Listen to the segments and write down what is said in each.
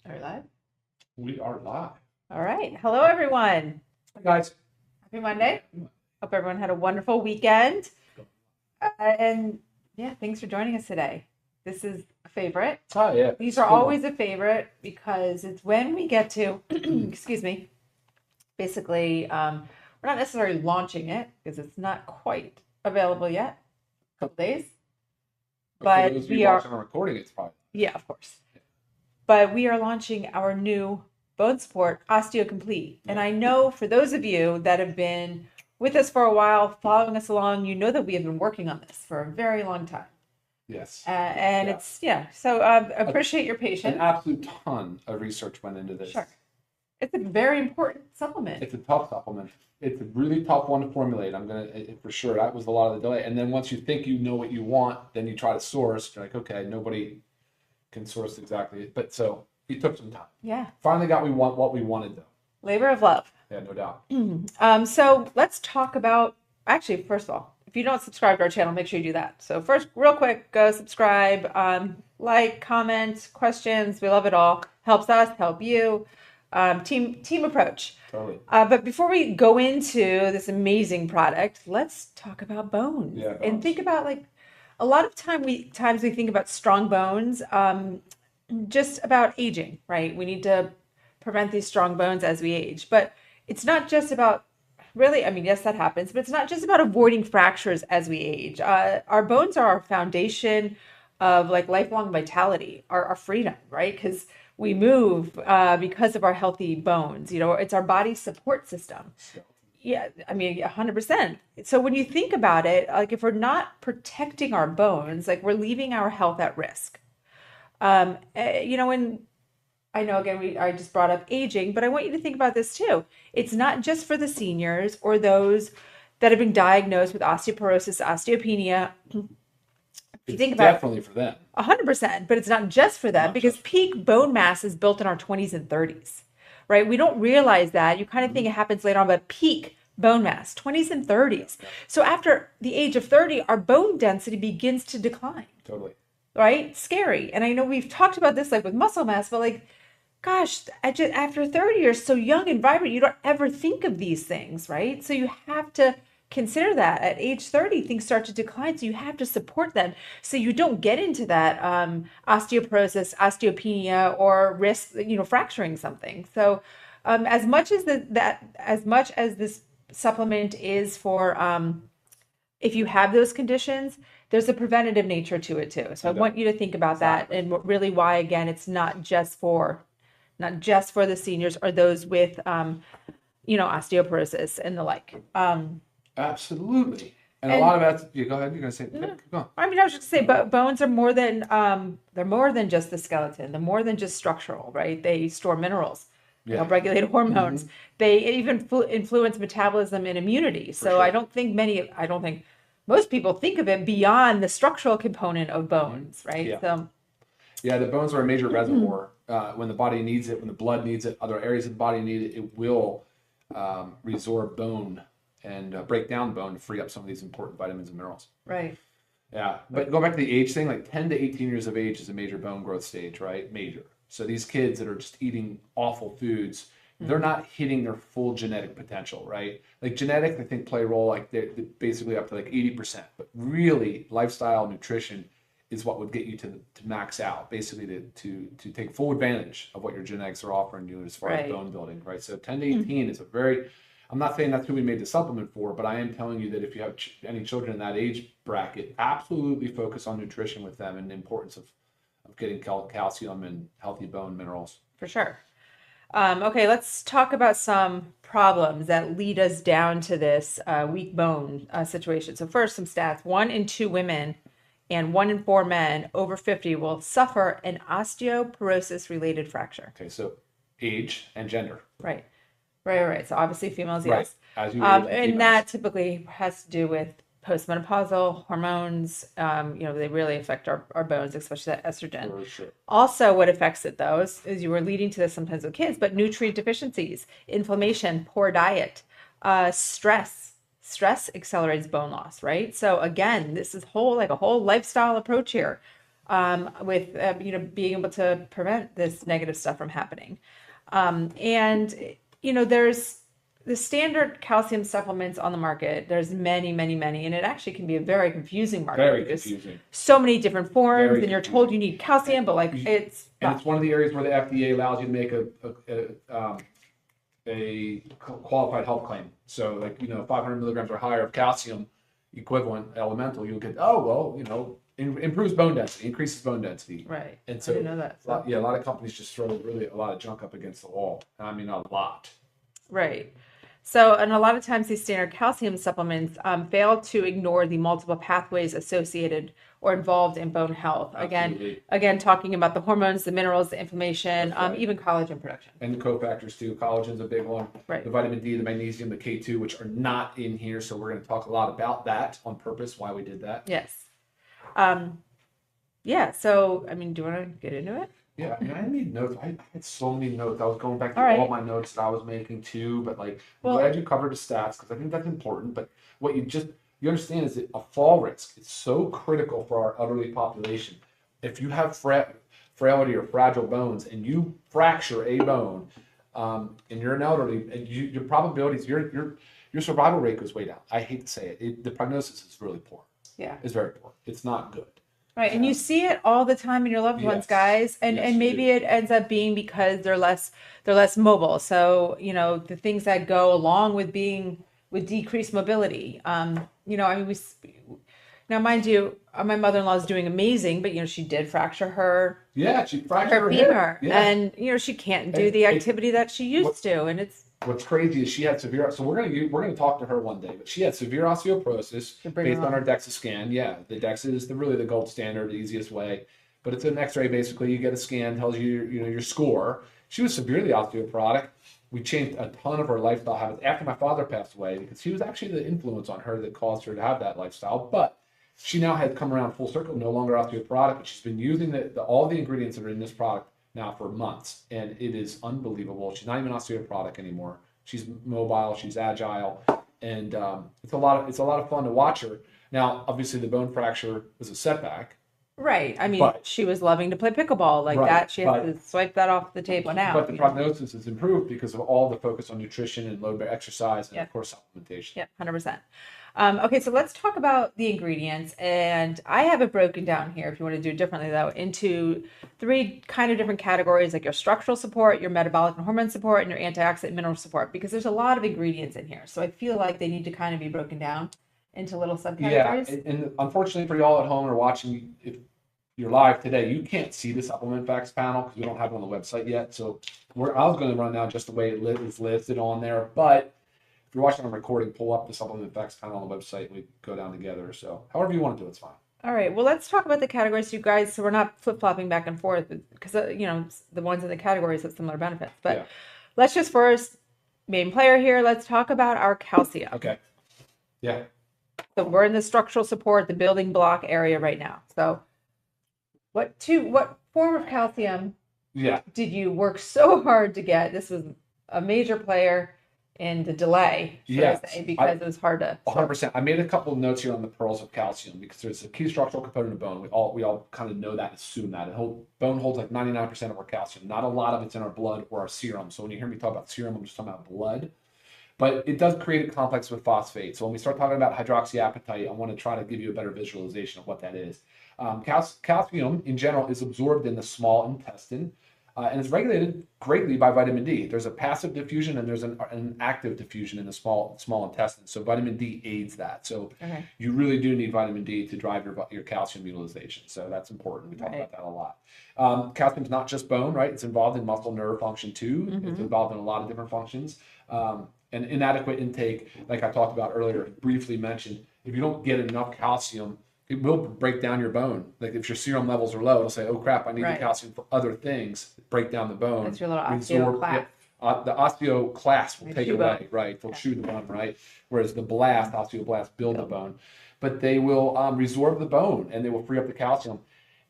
Are we live? We are live. All right. Hello, everyone. Hi, guys. Happy Monday. Hope everyone had a wonderful weekend. And yeah, thanks for joining us today. This is a favorite. Oh, yeah. These are always a favorite because it's when we get to, excuse me, basically, we're not necessarily launching it because it's not quite available yet. A couple days. But we are watching a recording. It's probably. Yeah, of course. But we are launching our new bone support OsteoComplete. And I know for those of you that have been with us for a while, following us along, you know that we have been working on this for a very long time. Yes. So I appreciate your patience. An absolute ton of research went into this. Sure. It's a very important supplement. It's a tough supplement. It's a really tough one to formulate. For sure, that was a lot of the delay. And then once you think you know what you want, then you try to source. You're like, okay, nobody can source exactly. But so it took some time. Yeah. Finally got what we wanted, though. Labor of love. Yeah, no doubt. So let's talk about, actually, first of all, if you don't subscribe to our channel, make sure you do that. So first, real quick, go subscribe, like, comment, questions. We love it all. Helps us, help you. Team approach. Totally. But before we go into this amazing product, let's talk about bones. Yeah, and think about, like, a lot of times we think about strong bones, just about aging, right? We need to prevent these strong bones as we age, but it's not just about really, I mean, yes, that happens, but it's not just about avoiding fractures as we age. Our bones are our foundation of like lifelong vitality, our freedom, right? Because we move because of our healthy bones. You know, it's our body's support system. Yeah, I mean, 100%. So when you think about it, like if we're not protecting our bones, like we're leaving our health at risk. And I know, again, I just brought up aging, but I want you to think about this too. It's not just for the seniors or those that have been diagnosed with osteoporosis, osteopenia. It's definitely for them. 100%, but it's not just for them because peak bone mass is built in our 20s and 30s, right? We don't realize that. You kind of think it happens later on, but peak bone mass, 20s and 30s. So after the age of 30, our bone density begins to decline. Totally. Right? Scary. And I know we've talked about this like with muscle mass, but like, gosh, after 30, you're so young and vibrant, you don't ever think of these things, right? So you have to consider that at age 30, things start to decline. So you have to support them so you don't get into that osteoporosis, osteopenia, or risk, fracturing something. So as much as this supplement is for if you have those conditions, there's a preventative nature to it too. So I want you to think about that and really why, again, it's not just for the seniors or those with, osteoporosis and the like. Absolutely. And a lot of that, go ahead, you're going to say, go on. I mean, I was just going to say, bones are more than, they're more than just the skeleton. They're more than just structural, right? They store minerals. They help regulate hormones. They even influence metabolism and immunity. So sure. I don't think most people think of it beyond the structural component of bones, right? Yeah. So, the bones are a major reservoir. When the body needs it, when the blood needs it, other areas of the body need it, it will resorb bone and break down bone to free up some of these important vitamins and minerals. Right. Yeah. But go back to the age thing, like 10 to 18 years of age is a major bone growth stage, right? Major. So these kids that are just eating awful foods, they're not hitting their full genetic potential, right? Like genetics, I think, play a role, like they're basically up to like 80%. But really, lifestyle, nutrition is what would get you to max out, basically to take full advantage of what your genetics are offering you as far as bone building, right? So 10 to 18 is I'm not saying that's who we made the supplement for, but I am telling you that if you have any children in that age bracket, absolutely focus on nutrition with them and the importance of getting calcium and healthy bone minerals. For sure. Okay, let's talk about some problems that lead us down to this weak bone situation. So first, some stats. 1 in 2 women and 1 in 4 men over 50 will suffer an osteoporosis-related fracture. Okay, so age and gender. Right. So obviously females, yes. Right. As you age, and that typically has to do with postmenopausal hormones. They really affect our bones, especially that estrogen. For sure. Also, what affects it, though, is you were leading to this sometimes with kids, but nutrient deficiencies, inflammation, poor diet, stress. Stress accelerates bone loss, right? So again, this is a whole lifestyle approach here. with being able to prevent this negative stuff from happening. And there's the standard calcium supplements on the market. There's many, many, many, and it actually can be a very confusing market. Very confusing. So many different forms, Very and you're told you need calcium, but it's one of the areas where the FDA allows you to make a qualified health claim. So 500 milligrams or higher of calcium equivalent elemental, you'll get improves bone density, increases bone density. Right. And so I didn't know that. So. A lot of companies just throw really a lot of junk up against the wall. I mean, a lot. Right. So, and a lot of times these standard calcium supplements fail to ignore the multiple pathways associated or involved in bone health. Again, talking about the hormones, the minerals, the inflammation, right. Even collagen production. And the cofactors too. Collagen's a big one. Right. The vitamin D, the magnesium, the K2, which are not in here. So we're going to talk a lot about that on purpose, why we did that. Yes. Yeah. So, do you want to get into it? Yeah, I need notes. I had so many notes. I was going back to all my notes that I was making too, but I'm glad you covered the stats because I think that's important. But what you understand is that a fall risk is so critical for our elderly population. If you have frailty or fragile bones and you fracture a bone, and you're an elderly, and your probabilities, your survival rate goes way down. I hate to say it. The prognosis is really poor. Yeah, it's very poor. It's not good. Right, and you see it all the time in your loved ones, guys, and maybe it ends up being because they're less mobile. So the things that go along with decreased mobility. Now mind you, my mother-in-law is doing amazing, but she did fracture her. Yeah, she fractured her femur, and she can't do the activity that she used to, and it's. What's crazy is she had severe. So we're gonna talk to her one day. But she had severe osteoporosis based on her DEXA scan. Yeah, the DEXA is really the gold standard, the easiest way. But it's an X-ray basically. You get a scan, tells you your score. She was severely osteoporotic. We changed a ton of her lifestyle habits after my father passed away because he was actually the influence on her that caused her to have that lifestyle. But she now had come around full circle, no longer osteoporotic. But she's been using all the ingredients that are in this product now for months, and it is unbelievable. She's not even osteoporotic anymore. She's mobile, she's agile, and it's a lot of fun to watch her. Now, obviously, the bone fracture was a setback. Right. She was loving to play pickleball that. She has to swipe that off the table now. But the prognosis is improved because of all the focus on nutrition and low exercise and of course supplementation. Yeah, 100%. Okay, so let's talk about the ingredients, and I have it broken down here, if you want to do it differently though, into 3 kind of different categories, like your structural support, your metabolic and hormone support, and your antioxidant mineral support, because there's a lot of ingredients in here. So I feel like they need to kind of be broken down into little subcategories. Yeah, and unfortunately for y'all at home or watching, if you're live today, you can't see the supplement facts panel because we don't have it on the website yet. So I was going to run down just the way it is listed on there, but if you're watching on recording, pull up the supplement facts panel on the website and we go down together. So however you want to do it's fine. All right. Well, let's talk about the categories, you guys, so we're not flip-flopping back and forth because, the ones in the categories have similar benefits. But let's just first, main player here, let's talk about our calcium. Okay. Yeah. So we're in the structural support, the building block area right now. So what form of calcium did you work so hard to get? This was a major player in the delay, because it was hard to. 100%. I made a couple of notes here on the pearls of calcium because there's a key structural component of bone. We all kind of know that, assume that. Bone holds like 99% of our calcium. Not a lot of it's in our blood or our serum. So when you hear me talk about serum, I'm just talking about blood. But it does create a complex with phosphate. So when we start talking about hydroxyapatite, I want to try to give you a better visualization of what that is. Calcium in general is absorbed in the small intestine. And it's regulated greatly by vitamin D. There's a passive diffusion and there's an active diffusion in the small intestine. So vitamin D aids that. So you really do need vitamin D to drive your calcium utilization. So that's important. We talk about that a lot. Calcium's not just bone, right? It's involved in muscle nerve function too. Mm-hmm. It's involved in a lot of different functions. And inadequate intake, like I talked about earlier, briefly mentioned, if you don't get enough calcium, it will break down your bone. Like if your serum levels are low, it'll say, oh crap, I need the calcium for other things, break down the bone. That's your little osteoclast. The osteoclast will take it away, right? They'll chew the bone, right? Whereas the osteoblasts build the bone. But they will resorb the bone and they will free up the calcium.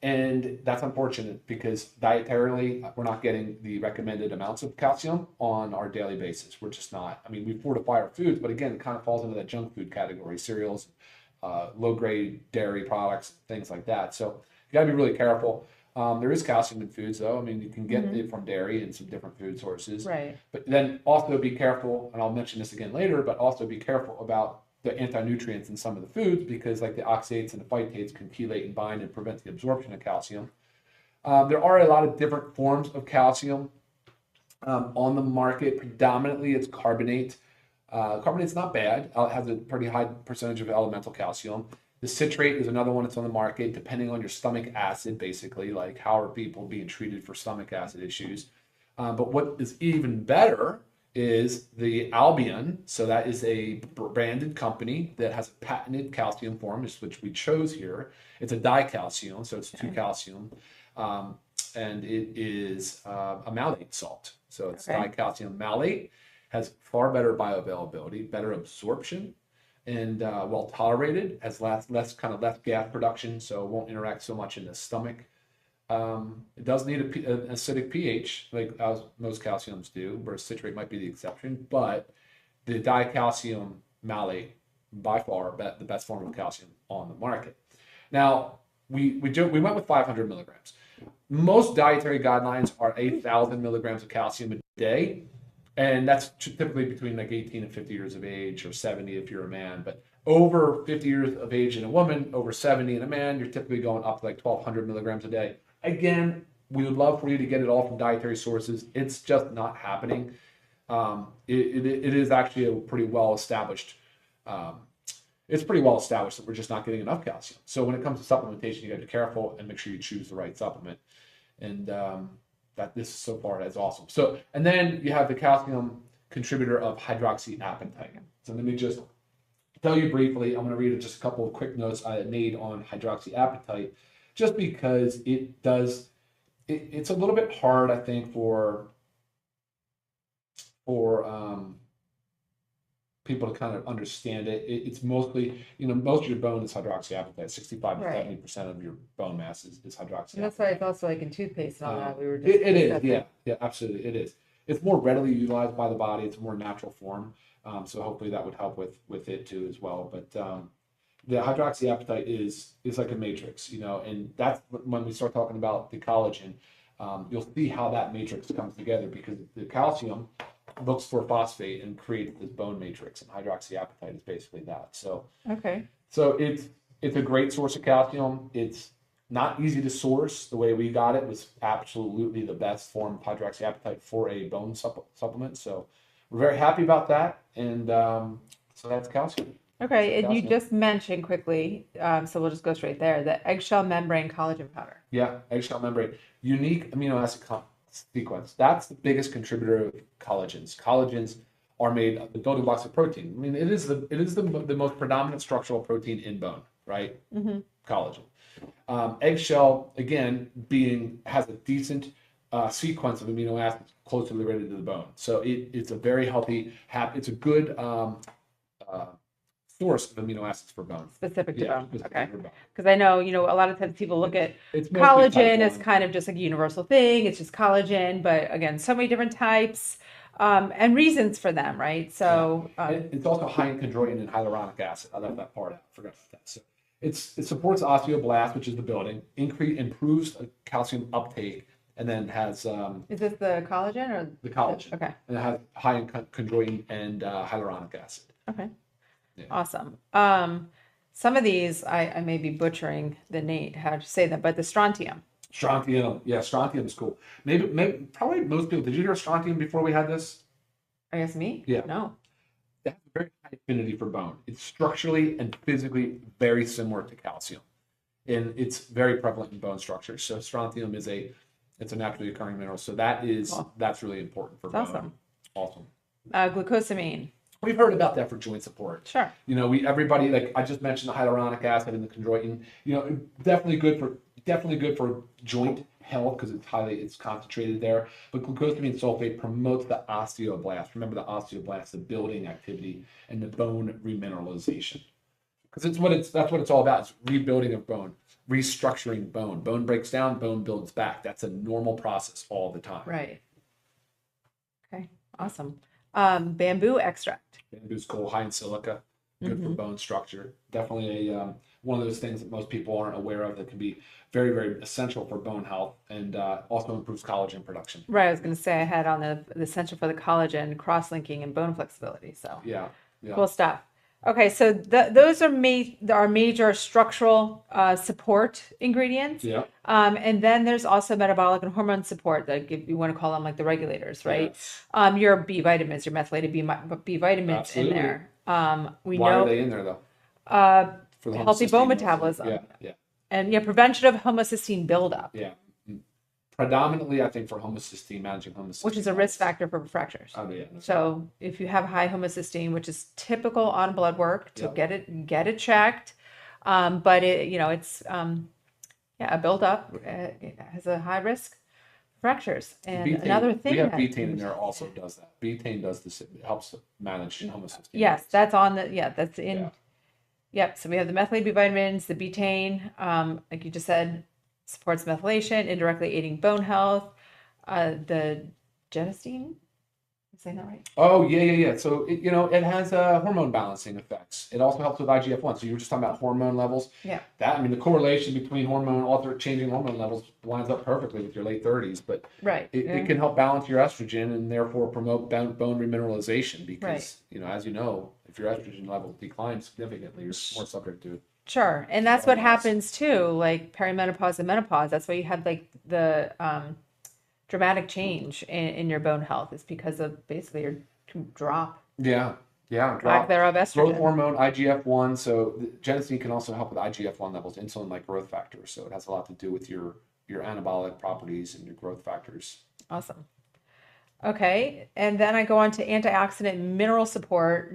And that's unfortunate because dietarily, we're not getting the recommended amounts of calcium on our daily basis. We're just not. I mean, we fortify our foods, but again, it kind of falls into that junk food category, cereals, low-grade dairy products, things like that. So You got to be really careful. There is calcium in foods, though. I mean, you can get it from dairy and some different food sources. Right. But then also be careful, and I'll mention this again later, but also be careful about the anti-nutrients in some of the foods, because like the oxalates and the phytates can chelate and bind and prevent the absorption of calcium. There are a lot of different forms of calcium on the market. Predominantly, it's carbonate. Carbonate's not bad. It has a pretty high percentage of elemental calcium. The citrate is another one that's on the market, depending on your stomach acid, basically, like how are people being treated for stomach acid issues. But what is even better is the Albion. So that is a branded company that has a patented calcium form, which we chose here. It's a dicalcium, so it's 2 calcium. And it is a malate salt. So it's dicalcium malate, has far better bioavailability, better absorption, and well tolerated, has less gas production, so it won't interact so much in the stomach. It does need an acidic pH, like as most calciums do, whereas citrate might be the exception. But the dicalcium malate, by far, the best form of calcium on the market. Now, we went with 500 milligrams. Most dietary guidelines are 8,000 milligrams of calcium a day. And that's typically between like 18 and 50 years of age, or 70 if you're a man. But over 50 years of age in a woman, over 70 in a man, you're typically going up to like 1,200 milligrams a day. Again, we would love for you to get it all from dietary sources. It's just not happening. It is actually a pretty well established. It's pretty well established that we're just not getting enough calcium. So when it comes to supplementation, you got to be careful and make sure you choose the right supplement. And that this so far is awesome. So, and then you have the calcium contributor of hydroxyapatite. So let me just tell you briefly, I'm going to read just a couple of quick notes I made on hydroxyapatite, just because it's a little bit hard, I think, for people to kind of understand it. It's mostly, most of your bone is hydroxyapatite. 65 to 70% of your bone mass is hydroxyapatite. And that's why it's also like in toothpaste and all that. We were just it is, yeah, absolutely, it is. It's more readily utilized by the body. It's a more natural form. So hopefully that would help with it too as well. But the hydroxyapatite is like a matrix, and that's when we start talking about the collagen. You'll see how that matrix comes together, because the calcium looks for phosphate and creates this bone matrix, and hydroxyapatite is basically that. So it's a great source of calcium. It's not easy to source. The way we got it was absolutely the best form of hydroxyapatite for a bone supplement. So we're very happy about that. And so that's calcium. Okay, and you just mentioned quickly, so we'll just go straight there, the eggshell membrane collagen powder. Yeah, eggshell membrane, unique amino acid sequence. That's the biggest contributor of collagens. Collagens are made of the building blocks of protein. I mean, it is the most predominant structural protein in bone, right? Collagen. Eggshell, again, has a decent sequence of amino acids closely related to the bone. So it's a very healthy, it's a good source of amino acids for bone. Specific to bone. Okay. For bone. Because I know, a lot of times people look at It's mostly type collagen as 1. kind of just like a universal thing. It's just collagen, but again, so many different types and reasons for them, right? So it's also high in chondroitin and hyaluronic acid. I left that part out. Forgot about that. So it supports osteoblast, which is the building, improves calcium uptake, and then has is this the collagen or the collagen? Okay. And it has high in chondroitin and hyaluronic acid. Okay. Yeah. Awesome. Some of these I may be butchering the name, how to say them, but the strontium. Strontium, yeah, strontium is cool. Maybe probably most people. Did you hear strontium before we had this? I guess me? Yeah. No. It has a very high affinity for bone. It's structurally and physically very similar to calcium, and it's very prevalent in bone structure. So strontium it's a naturally occurring mineral. So that's really important for bone. Awesome. Glucosamine. We've heard about that for joint support. Sure. Everybody, like I just mentioned, the hyaluronic acid and the chondroitin. Definitely good for joint health because it's concentrated there. But glucosamine sulfate promotes the osteoblast. Remember the osteoblast, the building activity and the bone remineralization. Because that's what it's all about. It's rebuilding of bone, restructuring bone. Bone breaks down, bone builds back. That's a normal process all the time. Right. Okay. Awesome. Bamboo extract. Bamboo's cool, high in silica, good for bone structure. Definitely a one of those things that most people aren't aware of that can be very, very essential for bone health and also improves collagen production. Right. I was going to say I had on the essential for the collagen, cross-linking, and bone flexibility. So Yeah. cool stuff. Okay, so those are our major structural support ingredients. Yeah. And then there's also metabolic and hormone support, that you want to call them like the regulators, right? Yes. Your B vitamins, your methylated B vitamins Absolutely. in there. Why are they in there though? For the Healthy bone homocysteine metabolism. Yeah. And prevention of homocysteine buildup. Yeah. Predominantly, I think for homocysteine, managing homocysteine, which is a risk factor for fractures. Oh yeah. So if you have high homocysteine, which is typical on blood work, to get it checked, but it's a buildup. It has a high risk fractures. And betaine, another thing, we have betaine in there also does that. Betaine does this. It helps manage homocysteine. Yes, that's on that's in. Yeah. Yep. So we have the methylated B vitamins, the betaine, like you just said, supports methylation, indirectly aiding bone health. The genistein, am I saying that right? Oh yeah. So it has hormone balancing effects. It also helps with IGF-1. So you were just talking about hormone levels. Yeah. The correlation between changing hormone levels lines up perfectly with your late 30s. But right, it can help balance your estrogen and therefore promote bone remineralization because as you know, if your estrogen level declines significantly, you're more subject to it. Sure. And that's what happens too, like perimenopause and menopause. That's why you have like the dramatic change in your bone health. It's because of basically your drop. Yeah. Lack thereof estrogen. Growth hormone, IGF-1. So the genistein can also help with IGF-1 levels, insulin-like growth factors. So it has a lot to do with your anabolic properties and your growth factors. Awesome. Okay, and then I go on to antioxidant mineral support,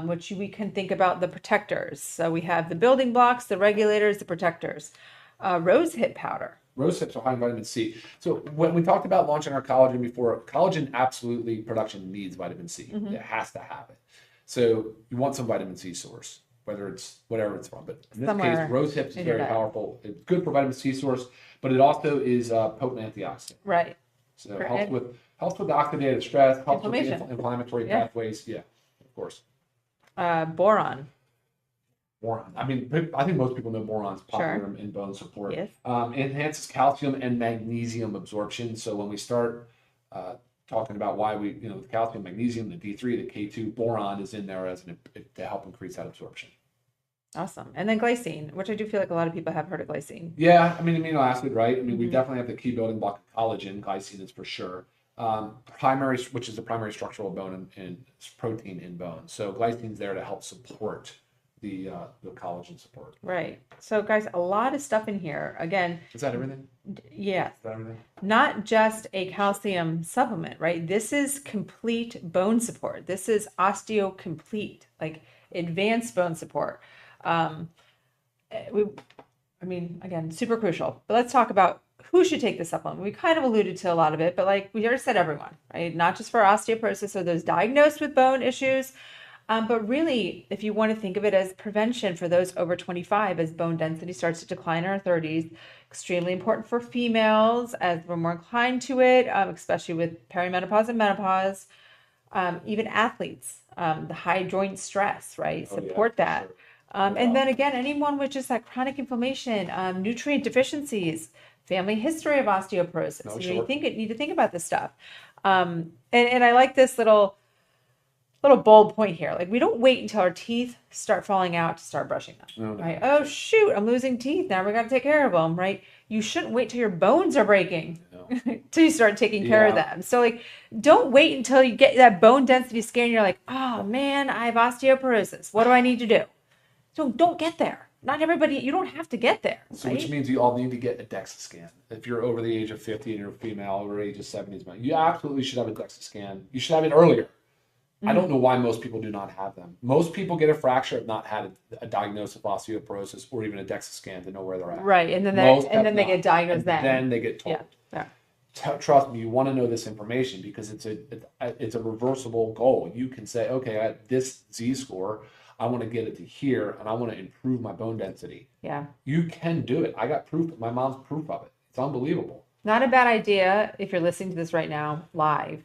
which we can think about the protectors. So we have the building blocks, the regulators, the protectors. Rosehip powder. Rosehips are high in vitamin C. So when we talked about launching our collagen before, collagen absolutely production needs vitamin C. Mm-hmm. It has to have it. So you want some vitamin C source, whether it's whatever it's from. But in this case, rosehips is very powerful. It's good for vitamin C source, but it also is a potent antioxidant. Right. So it helps with the oxidative stress, helps with the inflammatory pathways. Yeah, of course. Boron. I mean, I think most people know boron's popular in bone support. Yes. Enhances calcium and magnesium absorption. So when we start talking about why the calcium, magnesium, the D3, the K2, boron is in there to help increase that absorption. Awesome. And then glycine, which I do feel like a lot of people have heard of glycine. Yeah, I mean, amino acid, right? I mean, we definitely have the key building block of collagen. Glycine is for sure. Which is the primary structural bone and protein in bone. So glycine's there to help support the collagen support. Right. So guys, a lot of stuff in here. Again, is that everything? Yes. Is that everything? Not just a calcium supplement, right? This is complete bone support. This is osteocomplete, like advanced bone support. Again, super crucial. But let's talk about who should take the supplement. We kind of alluded to a lot of it, but like we already said, everyone, right? Not just for osteoporosis or those diagnosed with bone issues, but really, if you want to think of it as prevention for those over 25, as bone density starts to decline in our 30s, extremely important for females as we're more inclined to it, especially with perimenopause and menopause. Even athletes, the high joint stress, right? Support that. Sure. And then again, anyone with just that chronic inflammation, nutrient deficiencies, family history of osteoporosis. You need to think about this stuff. And I like this little bold point here. Like we don't wait until our teeth start falling out to start brushing them. Right? Oh shoot, I'm losing teeth. Now we got to take care of them, right? You shouldn't wait till your bones are breaking till you start taking care of them. So like, don't wait until you get that bone density scan. And you're like, oh man, I have osteoporosis. What do I need to do? So don't get there. Not everybody, you don't have to get there. So which means you all need to get a DEXA scan. If you're over the age of 50 and you're a female over the age of 70, you absolutely should have a DEXA scan. You should have it earlier. Mm-hmm. I don't know why most people do not have them. Most people get a fracture have not had a diagnosis of osteoporosis or even a DEXA scan to know where they're at. Right, and then they get diagnosed then. Then they get told. Yeah. Trust me, you want to know this information because it's a reversible goal. You can say, okay, at this Z-score, I want to get it to here, and I want to improve my bone density. Yeah. You can do it. I got proof. My mom's proof of it. It's unbelievable. Not a bad idea if you're listening to this right now live,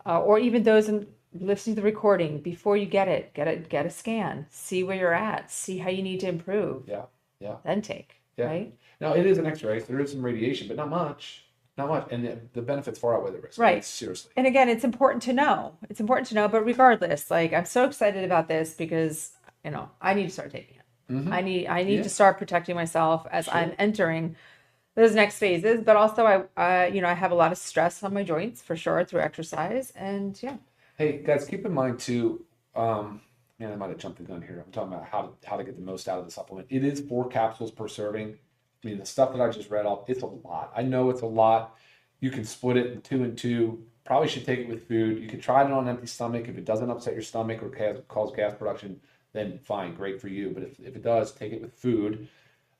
or even those listening to the recording. Before you get a scan. See where you're at. See how you need to improve. Yeah. Yeah. then take, Yeah. right? Now it is an X-ray, so there is some radiation, but not much. Not much. And the benefits far outweigh the risks. Right. Seriously. And again, it's important to know. It's important to know, but regardless, like I'm so excited about this because, I need to start taking it. I need to start protecting myself as I'm entering those next phases, but also I have a lot of stress on my joints for sure through exercise, and yeah. Hey guys, keep in mind too, man, I might have jumped the gun here. I'm talking about how to get the most out of the supplement. It is 4 capsules per serving. I mean, the stuff that I just read off, it's a lot. I know it's a lot. You can split it in 2 and 2. Probably should take it with food. You can try it on an empty stomach. If it doesn't upset your stomach or cause gas production, then fine, great for you. But if it does, take it with food.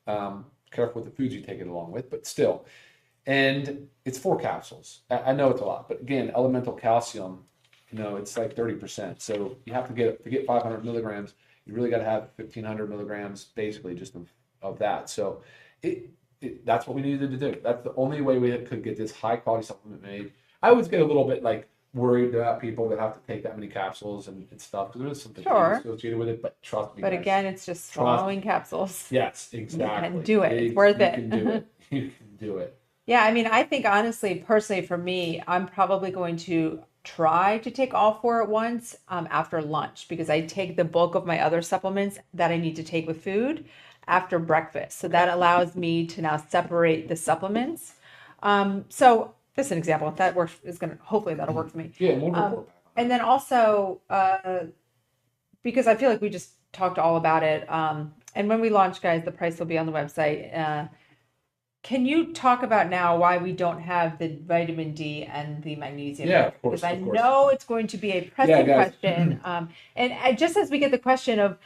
Careful with the foods you take it along with, but still. And it's 4 capsules. I know it's a lot, but again, elemental calcium, it's like 30%. So you have to get 500 milligrams. You really got to have 1,500 milligrams, basically, just of that. So that's what we needed to do. That's the only way we could get this high quality supplement made. I always get a little bit like worried about people that have to take that many capsules and stuff because there's something associated with it. But trust me, But guys, again, it's just swallowing capsules. Yes, exactly. You can do it. It's worth it. You can do it. You can do it. Yeah, I mean, I think honestly, personally, for me, I'm probably going to try to take all 4 at once after lunch because I take the bulk of my other supplements that I need to take with food after breakfast. So that allows me to now separate the supplements. So just an example, if that works, hopefully that'll work for me. Yeah, we'll report back. And then also, because I feel like we just talked all about it. And when we launch, guys, the price will be on the website. Can you talk about now why we don't have the vitamin D and the magnesium? Yeah, of course. Because I know it's going to be a pressing question. And just as we get the question of,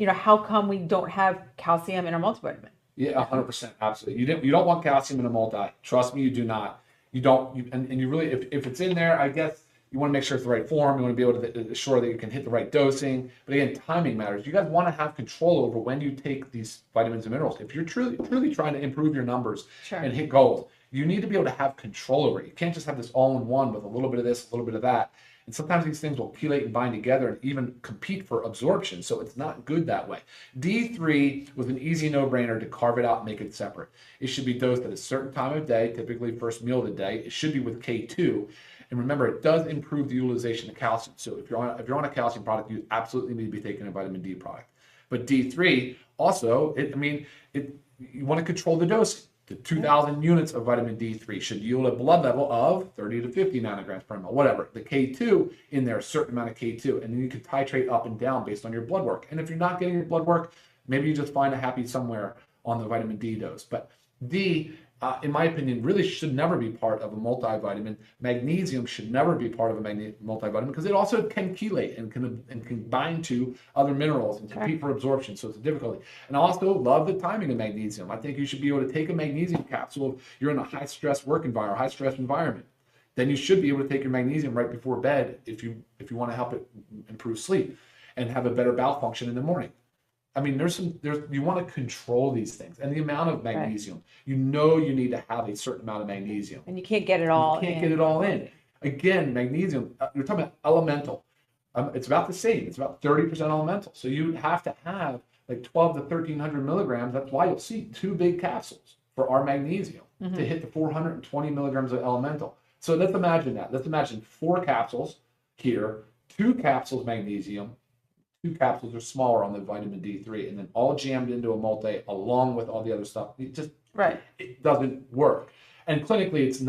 how come we don't have calcium in our multivitamin? Yeah, 100%. Absolutely. You don't want calcium in a multi. Trust me, you do not. You don't. And you really, if it's in there, I guess you want to make sure it's the right form. You want to be able to ensure that you can hit the right dosing. But again, timing matters. You guys want to have control over when you take these vitamins and minerals. If you're truly trying to improve your numbers and hit goals, you need to be able to have control over it. You can't just have this all-in-one with a little bit of this, a little bit of that. And sometimes these things will chelate and bind together and even compete for absorption. So it's not good that way. D3 was an easy no-brainer to carve it out and make it separate. It should be dosed at a certain time of day, typically first meal of the day. It should be with K2. And remember, it does improve the utilization of calcium. So if you're on a calcium product, you absolutely need to be taking a vitamin D product. But D3 also, you want to control the dosing. The 2,000 units of vitamin D3 should yield a blood level of 30 to 50 nanograms per ml, whatever. The K2 in there, a certain amount of K2, and then you can titrate up and down based on your blood work. And if you're not getting your blood work, maybe you just find a happy somewhere on the vitamin D dose. But D, in my opinion, really should never be part of a multivitamin. Magnesium should never be part of a multivitamin because it also can chelate and can bind to other minerals and compete for absorption. So it's a difficulty. And I also love the timing of magnesium. I think you should be able to take a magnesium capsule if you're in a high stress work environment, high stress environment. Then you should be able to take your magnesium right before bed if you want to help it improve sleep and have a better bowel function in the morning. I mean, you want to control these things and the amount of magnesium. You need to have a certain amount of magnesium. And you can't get it all in. You can't get it all in. Again, magnesium, you're talking about elemental. It's about the same. It's about 30% elemental. So you have to have like 12 to 1,300 milligrams. That's why you'll see 2 big capsules for our magnesium to hit the 420 milligrams of elemental. So let's imagine that. Let's imagine 4 capsules here, 2 capsules magnesium, 2 capsules are smaller on the vitamin D3, and then all jammed into a multi along with all the other stuff. It doesn't work. And clinically, it's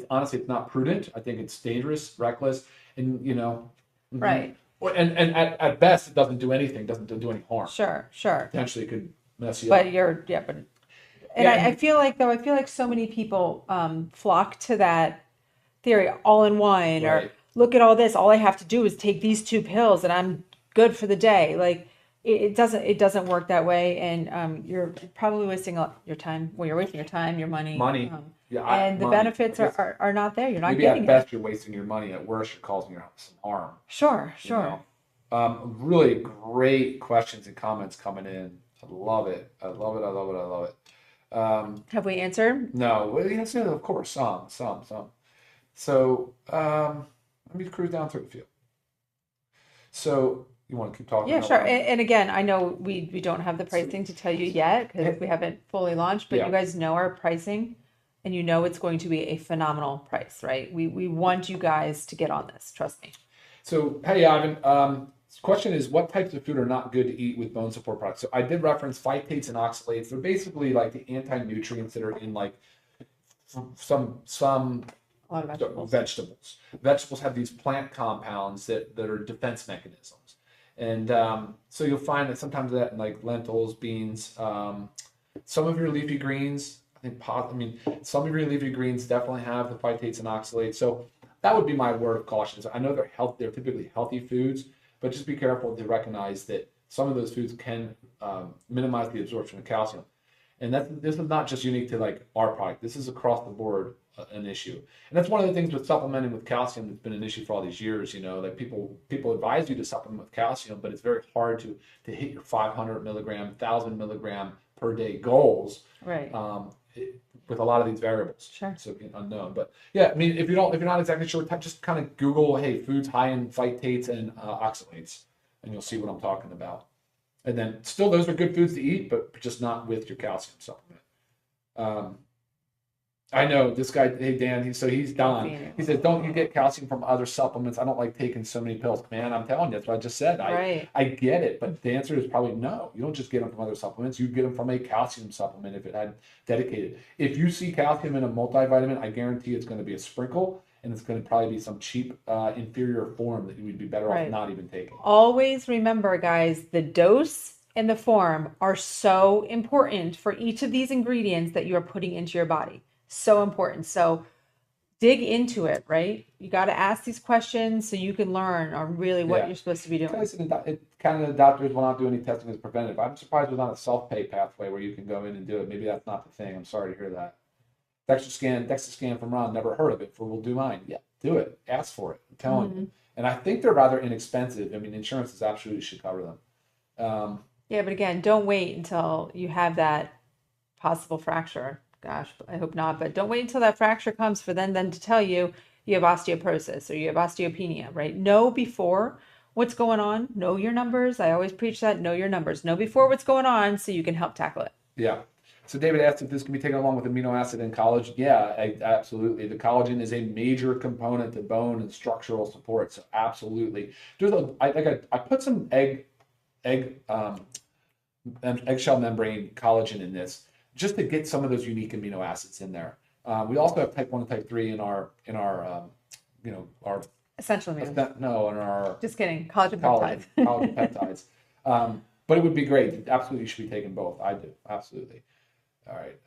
honestly not prudent. I think it's dangerous, reckless, and Right. And at best, it doesn't do anything. Doesn't do any harm. Sure. Potentially, it could mess you up. I feel like so many people flock to that theory, all in one, or look at all this. All I have to do is take these 2 pills, and I'm good for the day. Like it doesn't work that way, and you're probably wasting your time. Well, you're wasting your time, your money, and the benefits are not there. You're not maybe getting at best you're wasting your money. At worst, you're causing yourself some harm. Sure. Really great questions and comments coming in. I love it. I love it. Have we answered? No, well, yes, of course, some. So let me cruise down through the field. So You want to keep talking Yeah, about sure. what And again, I know we don't have the pricing to tell you yet because we haven't fully launched, but Yeah. you guys know our pricing and you know it's going to be a phenomenal price, right? We want you guys to get on this. Trust me. So, hey, Ivan, question is, what types of food are not good to eat with bone support products? So I did reference phytates and oxalates. They're basically like the anti-nutrients that are in like some A lot of vegetables. vegetables. Vegetables have these plant compounds that are defense mechanisms. And so you'll find that sometimes that in like lentils, beans, some of your leafy greens, some of your leafy greens definitely have the phytates and oxalates. So that would be my word of caution. So I know they're typically healthy foods, but just be careful to recognize that some of those foods can minimize the absorption of calcium. And this is not just unique to like our product. This is across the board an issue. And that's one of the things with supplementing with calcium that's been an issue for all these years. You know, that people advise you to supplement with calcium, but it's very hard to hit your 500 milligram, 1,000 milligram per day goals. Right. With a lot of these variables. Sure. So unknown. But yeah, I mean, if you're not exactly sure, just kind of Google, hey, foods high in phytates and oxalates, and you'll see what I'm talking about. And then still, those are good foods to eat, but just not with your calcium supplement. I know this guy, hey Dan, he's Don. He says, don't you get calcium from other supplements? I don't like taking so many pills. Man, I'm telling you, that's what I just said. Right. I get it, but the answer is probably no. You don't just get them from other supplements. You get them from a calcium supplement if it had dedicated. If you see calcium in a multivitamin, I guarantee it's going to be a sprinkle, and it's going to probably be some cheap, inferior form that you would be better off not even taking. Always remember, guys, the dose and the form are so important for each of these ingredients that you are putting into your body. So important. So dig into it, right? You got to ask these questions so you can learn on really what you're supposed to be doing. Canada doctors will not do any testing as preventative. I'm surprised there's not a self-pay pathway where you can go in and do it. Maybe that's not the thing. I'm sorry to hear that. DEXA scan from Ron, never heard of it. We'll do mine. Yeah, do it. Ask for it. I'm telling you. And I think they're rather inexpensive. I mean, insurance is absolutely should cover them. Yeah, but again, don't wait until you have that possible fracture. Gosh, I hope not, but don't wait until that fracture comes for them to tell you you have osteoporosis or you have osteopenia, right? Know before what's going on. Know your numbers. I always preach that. Know your numbers. Know before what's going on so you can help tackle it. Yeah. So David asked if this can be taken along with amino acid in collagen. Yeah, absolutely. The collagen is a major component to bone and structural support. So absolutely. I put some eggshell membrane collagen in this, just to get some of those unique amino acids in there. We also have type 1 and type 3 in our our essential amino. No, in our just kidding, collagen peptides. But it would be great. Absolutely, you should be taking both. I do, absolutely. All right.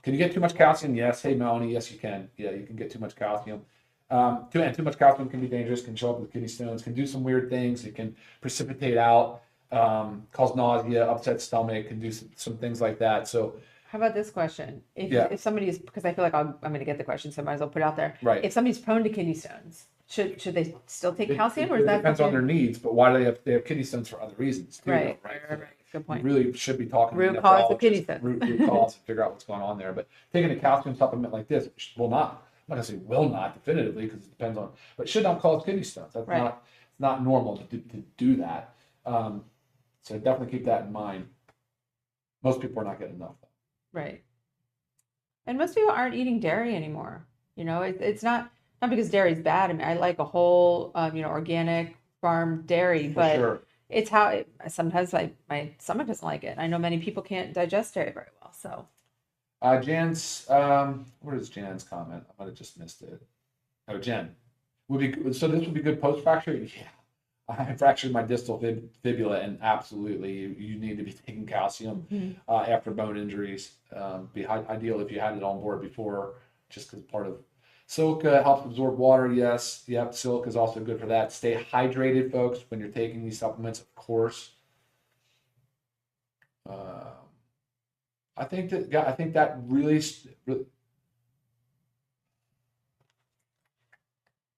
Can you get too much calcium? Yes. Hey, Melanie. Yes, you can. Yeah, you can get too much calcium. Too much calcium can be dangerous. Can show up with kidney stones. Can do some weird things. It can precipitate out. Cause nausea, upset stomach, can do some things like that. So how about this question? If somebody is, because I feel like I'm going to get the question, so I might as well put it out there. Right. If somebody's prone to kidney stones, should they still take calcium, or is it that depends on their needs? But why do they have kidney stones for other reasons too? Right. Good point. You really should be talking root to cause of kidney stones. root cause and figure out what's going on there. But taking a calcium supplement like this will not. I'm not going to say will not definitively because it depends on, but should not cause kidney stones. That's not normal to do that. So definitely keep that in mind. Most people are not getting enough. Right. And most people aren't eating dairy anymore. You know, it's not because dairy is bad. I mean, I like a whole, organic farm dairy, but it's how sometimes my stomach doesn't like it. I know many people can't digest dairy very well. So, Jan's, what is Jan's comment? I might have just missed it. Oh, Jen, so this would be good post fracture. Yeah. I fractured my distal fibula, and absolutely, you need to be taking calcium after bone injuries. Be ideal if you had it on board before, just because part of silica helps absorb water. Yes, yep, silica is also good for that. Stay Hydrated, folks, when you're taking these supplements, of course. I think that really.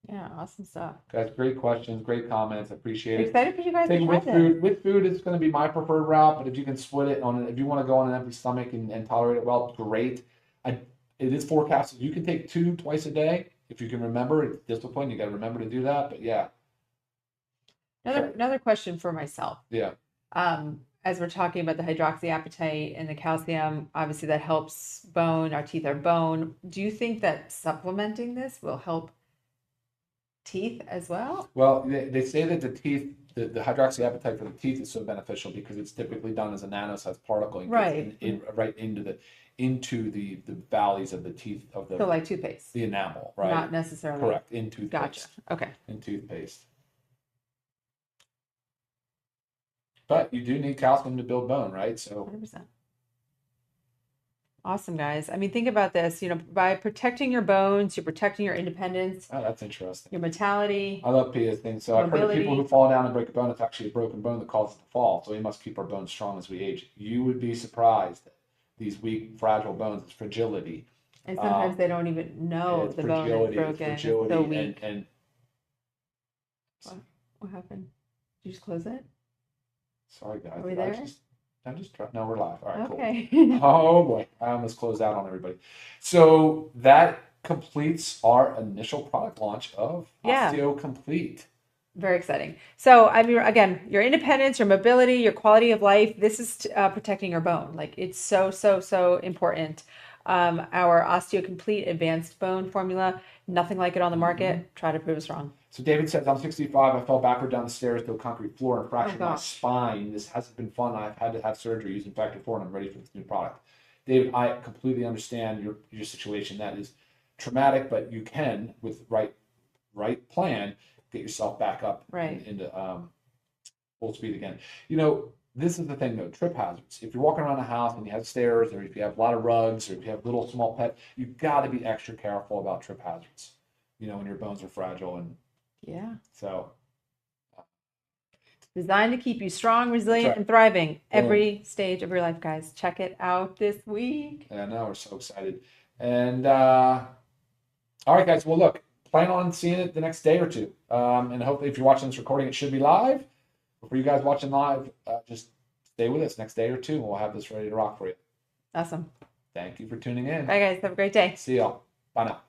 Yeah, awesome stuff. Guys, great questions, great comments. I appreciate it. Excited for you guys to try with food. With food, it's going to be my preferred route, but if you can split it if you want to go on an empty stomach and tolerate it well, great. It is forecasted. You can take 2 twice a day if you can remember. It's discipline. You got to remember to do that. But yeah, Another question for myself. Yeah. As we're talking about the hydroxyapatite and the calcium, obviously that helps bone. Our teeth are bone. Do you think that supplementing this will help teeth as well? Well, they say that the teeth, the hydroxyapatite for the teeth is so beneficial because it's typically done as a nanosized particle and Right. gets right into the valleys of the teeth of So like toothpaste, the enamel, right? not necessarily. Correct. In toothpaste. Gotcha. Okay. In toothpaste. But you do need calcium to build bone, right? So 100%. Awesome, guys. I mean, think about this. By protecting your bones, you're protecting your independence, oh, that's interesting. your mortality. I love Pia's thing. So I've heard of people Mobility. who fall down and break a bone. It's actually a broken bone that causes the fall. So we must keep our bones strong as we age. You would be surprised that these weak, fragile bones, it's fragility. And sometimes they don't even know It's the bone is fragility. It's broken. It's fragility so weak. and What happened? Did you just close it? sorry guys. Are we there? No, we're live. All right, Okay. cool. Oh boy, I almost closed out on everybody. So that completes our initial product launch of Yeah. Osteo Complete. Very exciting. So, I mean, again, your independence, your mobility, your quality of life, this is protecting your bone. Like, it's so, so, so important. Our Osteo Complete Advanced Bone Formula, nothing like it on the market. Try to prove us wrong. So David says, I'm 65. I fell backward down the stairs to a concrete floor and fractured my gosh. spine. This hasn't been fun. I've had to have surgery using Factor 4 and I'm ready for this new product. David, I completely understand your situation. That is traumatic, but you can, with right plan, get yourself back up Right. into full speed again. This is the thing though, trip hazards. If you're walking around a house and you have stairs, or if you have a lot of rugs, or if you have little small pets, you've got to be extra careful about trip hazards. When your bones are fragile, and Yeah. so Designed to keep you strong, resilient, right. and thriving every stage of your life, guys. Check it out this week. I know, we're so excited. And all right, guys. Well, look, plan on seeing it the next day or two. And hopefully, if you're watching this recording, it should be live. But for you guys watching live, just stay with us next day or two, and we'll have this ready to rock for you. Awesome. Thank you for tuning in. Bye, guys. Have a great day. See y'all. Bye now.